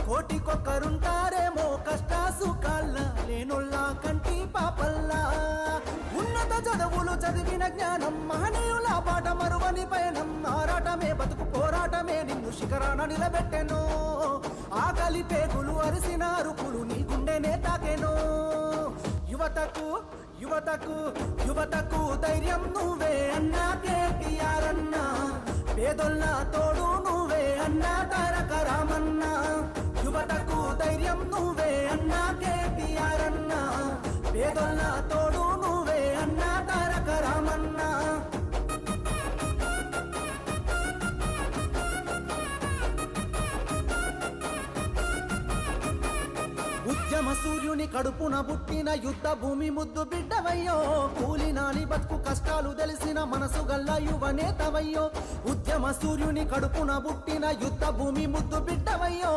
కోటికొక్కరుంటారేమో కష్ట సుఖాల లేనొల్ల కంటి పాపల్లా ఉన్నత చదువులు చదివిన జ్ఞానం మహనీయుల పాట మరువని పయనం ఆరాటమే బతుకు పోరాటమే నిన్ను శిఖరాన నిలబెట్టెను ఆకలి పేగులు అరిసిన అరుపులు నీ గుండెనే తాకెను యువతకు యువతకు యువతకు ధైర్యం నువ్వే అన్నా కేటీఆర్ అన్నా పేదొల్ల తోడు నువ్వే అన్నా తారక రామన్నా యువతకు ధైర్యం నువ్వే అన్నా కేటీఆర్ అన్నా పేదొల్ల తోడు నువ్వే అన్నా తారక రామన్నా ఉద్యమ సూర్యుని కడుపున పుట్టిన యుద్ధ భూమి ముద్దు బిడ్డవయ్యో కూలి నాలి బతుకు కష్టాలు తెలిసిన మనసు గల్ల యువ నేతవయ్యో ఉద్యమ సూర్యుని కడుపున పుట్టిన యుద్ధ భూమి ముద్దు బిడ్డవయ్యో